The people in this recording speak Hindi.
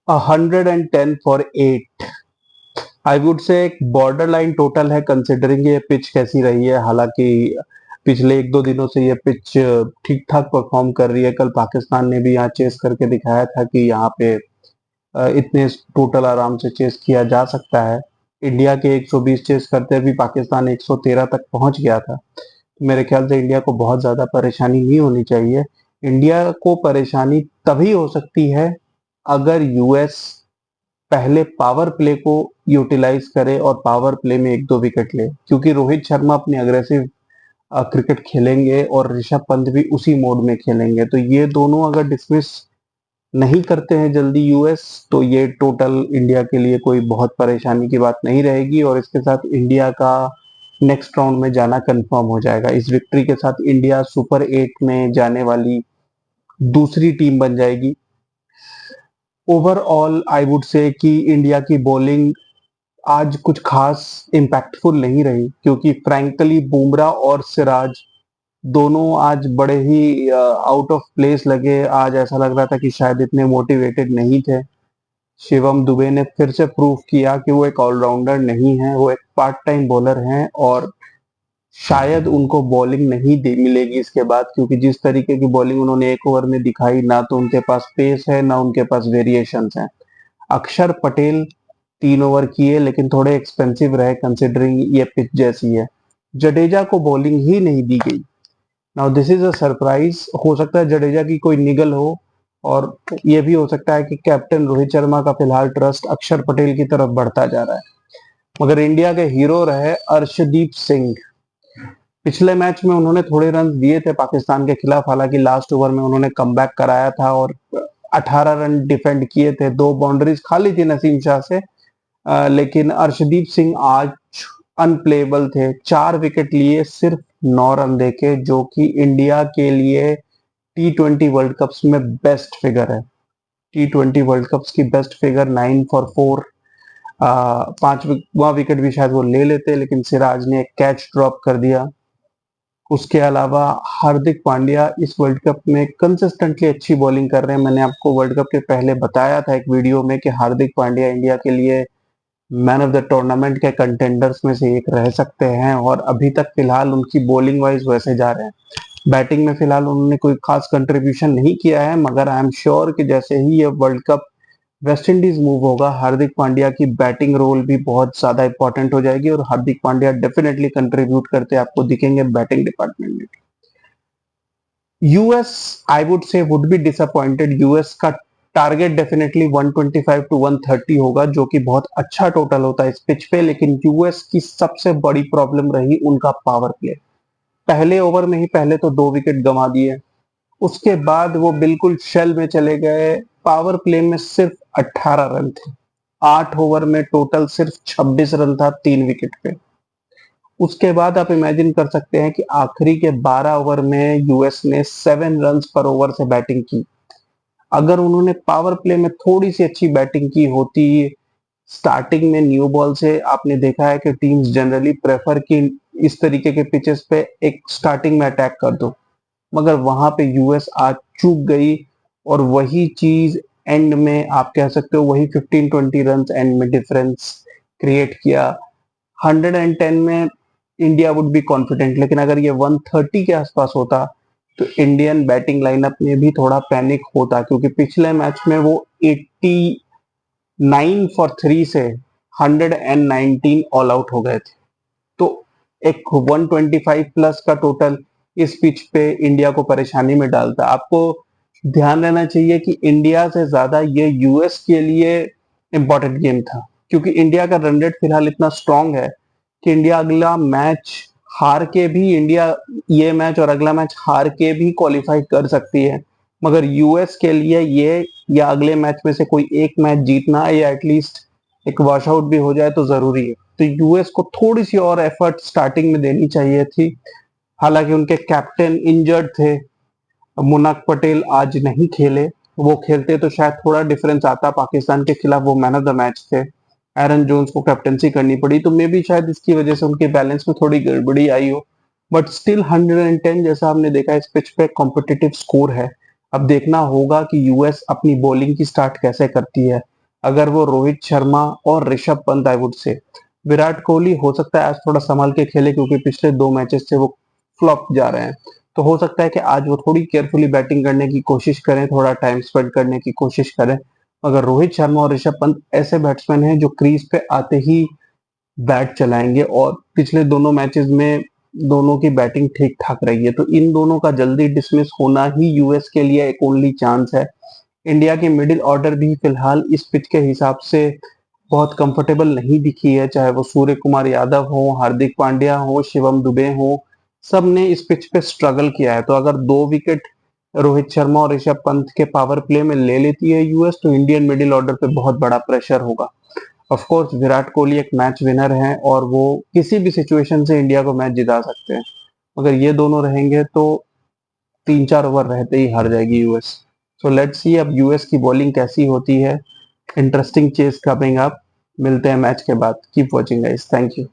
110 फॉर 8। आई वुड से एक बॉर्डर लाइन टोटल है, कंसिडरिंग ये पिच कैसी रही है। हालांकि पिछले एक दो दिनों से ये पिच ठीक ठाक परफॉर्म कर रही है। कल पाकिस्तान ने भी यहाँ चेस करके दिखाया था कि यहाँ पे इतने टोटल आराम से चेस किया जा सकता है। इंडिया के 120 चेस करते भी पाकिस्तान 113 तक पहुंच गया था। मेरे ख्याल से इंडिया को बहुत ज्यादा परेशानी नहीं होनी चाहिए। इंडिया को परेशानी तभी हो सकती है अगर यूएस पहले पावर प्ले को यूटिलाइज करे और पावर प्ले में एक दो विकेट ले, क्योंकि रोहित शर्मा अपनी अग्रेसिव क्रिकेट खेलेंगे और ऋषभ पंत भी उसी मोड में खेलेंगे। तो ये दोनों अगर डिसमिस नहीं करते हैं जल्दी यूएस, तो ये टोटल इंडिया के लिए कोई बहुत परेशानी की बात नहीं रहेगी और इसके साथ इंडिया का नेक्स्ट राउंड में जाना कंफर्म हो जाएगा। इस विक्ट्री के साथ इंडिया सुपर 8 में जाने वाली दूसरी टीम बन जाएगी। ओवरऑल आई वुड से कि इंडिया की बॉलिंग आज कुछ खास इम्पैक्टफुल नहीं रही, क्योंकि फ्रैंकली बुमराह और सिराज दोनों आज बड़े ही आउट ऑफ प्लेस लगे। आज ऐसा लग रहा था कि शायद इतने मोटिवेटेड नहीं थे। शिवम दुबे ने फिर से प्रूव किया कि वो एक ऑलराउंडर नहीं है, वो एक पार्ट टाइम बॉलर हैं और शायद उनको बॉलिंग नहीं दे मिलेगी इसके बाद, क्योंकि जिस तरीके की बॉलिंग उन्होंने एक ओवर में दिखाई, ना तो उनके पास पेस है ना उनके पास वेरिएशंस हैं। अक्षर पटेल 3 ओवर किए लेकिन थोड़े एक्सपेंसिव रहे कंसिडरिंग ये पिच जैसी है। जडेजा को बॉलिंग ही नहीं दी गई। Now this is a surprise. हो सकता है जडेजा की कोई निगल हो और ये भी हो सकता है कि कैप्टन रोहित शर्मा का फिलहाल ट्रस्ट अक्षर पटेल की तरफ बढ़ता जा रहा है। मगर इंडिया के हीरो रहे अर्शदीप सिंह। पिछले मैच में उन्होंने थोड़े रन दिए थे पाकिस्तान के खिलाफ, हालांकि लास्ट ओवर में उन्होंने कमबैक कराया था और 18 रन डिफेंड किए थे। 2 बाउंड्रीज खाली थी नसीम शाह से, लेकिन अर्शदीप सिंह आज अनप्लेबल थे। 4 विकेट लिए, सिर्फ 9 रन देके, जो कि इंडिया के लिए T20 वर्ल्ड कप्स में बेस्ट फिगर है। T20 वर्ल्ड कप्स की बेस्ट फिगर 9 फॉर 4। 5वां विकेट भी शायद वो ले लेते, लेकिन सिराज ने एक कैच ड्रॉप कर दिया। उसके अलावा हार्दिक पांड्या इस वर्ल्ड कप में कंसिस्टेंटली अच्छी बॉलिंग कर रहे हैं। मैंने आपको वर्ल्ड कप के पहले बताया था एक वीडियो में कि हार्दिक पांड्या इंडिया के लिए मैन ऑफ द टूर्नामेंट के कंटेंडर्स में से एक रह सकते हैं और अभी तक फिलहाल उनकी बॉलिंग वाइज वैसे जा रहे हैं। बैटिंग में फिलहाल उन्होंने कोई खास कंट्रीब्यूशन नहीं किया है, मगर आई एम श्योर कि जैसे ही ये world cup West Indies move होगा, हार्दिक पांड्या की बैटिंग रोल भी बहुत ज्यादा इंपॉर्टेंट हो जाएगी और हार्दिक पांड्या डेफिनेटली कंट्रीब्यूट करते आपको दिखेंगे बैटिंग डिपार्टमेंट में। US I would say would be disappointed. US का टारगेट डेफिनेटली 125 टू 130 होगा, जो कि बहुत अच्छा टोटल होता है इस पिच पे। लेकिन यूएस की सबसे बड़ी प्रॉब्लम रही उनका पावर प्ले। पहले ओवर में ही पहले तो 2 विकेट गंवा दिए, उसके बाद वो बिल्कुल शेल में चले गए। पावर प्ले में सिर्फ 18 रन थे। 8 ओवर में टोटल सिर्फ 26 रन था 3 विकेट पे। उसके बाद आप इमेजिन कर सकते हैं कि आखिरी के 12 ओवर में यूएस ने 7 रन पर ओवर से बैटिंग की। अगर उन्होंने पावर प्ले में थोड़ी सी अच्छी बैटिंग की होती, स्टार्टिंग में न्यू बॉल से आपने देखा है कि टीम्स जनरली प्रेफर की इस तरीके के पिचेस पे एक स्टार्टिंग में अटैक कर दो, मगर वहां पे यूएस आज चूक गई और वही चीज एंड में आप कह सकते हो वही 15-20 रन एंड में डिफरेंस क्रिएट किया। 110 में इंडिया वुड बी कॉन्फिडेंट, लेकिन अगर ये 130 के आसपास होता तो इंडियन बैटिंग लाइनअप में भी थोड़ा पैनिक होता, क्योंकि पिछले मैच में वो 89 फॉर 3 से 119 ऑल आउट हो गए थे। तो एक 125 प्लस का टोटल इस पिच पे इंडिया को परेशानी में डालता। आपको ध्यान रहना चाहिए कि इंडिया से ज्यादा ये यूएस के लिए इंपॉर्टेंट गेम था, क्योंकि इंडिया का रन रेट फिलहाल इतना स्ट्रांग है कि इंडिया अगला मैच हार के भी इंडिया ये मैच और अगला मैच हार के भी क्वालिफाई कर सकती है। मगर यूएस के लिए ये या अगले मैच में से कोई एक मैच जीतना या एटलीस्ट एक वॉश आउट भी हो जाए तो जरूरी है। तो यूएस को थोड़ी सी और एफर्ट स्टार्टिंग में देनी चाहिए थी। हालांकि उनके कैप्टन इंजर्ड थे, मुनाक पटेल आज नहीं खेले। वो खेलते तो शायद थोड़ा डिफरेंस आता पाकिस्तान के खिलाफ, वो मैन ऑफ द मैच थे। एरन जोन्स को कैप्टनसी करनी पड़ी, तो मे भी शायद इसकी वजह से उनके बैलेंस में थोड़ी गड़बड़ी आई हो। बट स्टिल 110 जैसा हमने देखा इस पिच पे कॉम्पिटिटिव स्कोर है। अब देखना होगा कि यूएस अपनी बॉलिंग की स्टार्ट कैसे करती है। अगर वो रोहित शर्मा और Rishabh Pant, I would say, Virat Kohli हो सकता है आज थोड़ा संभाल के खेले क्योंकि पिछले 2 मैचेस से वो फ्लॉप जा रहे हैं। तो हो सकता है कि आज वो थोड़ी केयरफुली बैटिंग करने की कोशिश करें, थोड़ा टाइम स्पेंड करने की कोशिश करें। मगर रोहित शर्मा और ऋषभ पंत ऐसे बैट्समैन हैं जो क्रीज पे आते ही बैट चलाएंगे और पिछले दोनों मैचेस में दोनों की बैटिंग ठीक-ठाक रही है। तो इन दोनों का जल्दी डिसमिस होना ही यूएस के लिए एक ओनली चांस है। इंडिया की मिडिल ऑर्डर भी फिलहाल इस पिच के हिसाब से बहुत कंफर्टेबल नहीं दिखी है, चाहे वो सूर्य कुमार यादव हो, हार्दिक पांड्या हो, शिवम दुबे हो, सब ने इस पिच पे स्ट्रगल किया है। तो अगर 2 विकेट रोहित शर्मा और ऋषभ पंत के पावर प्ले में ले लेती है यूएस, तो इंडियन मिडिल ऑर्डर पे बहुत बड़ा प्रेशर होगा। ऑफ कोर्स विराट कोहली एक मैच विनर हैं और वो किसी भी सिचुएशन से इंडिया को मैच जिता सकते हैं। अगर ये दोनों रहेंगे तो 3-4 ओवर रहते ही हार जाएगी यूएस। सो लेट्स सी अब यूएस की बॉलिंग कैसी होती है। Interesting chase coming up. मिलते हैं मैच के बाद। Keep watching guys. Thank you.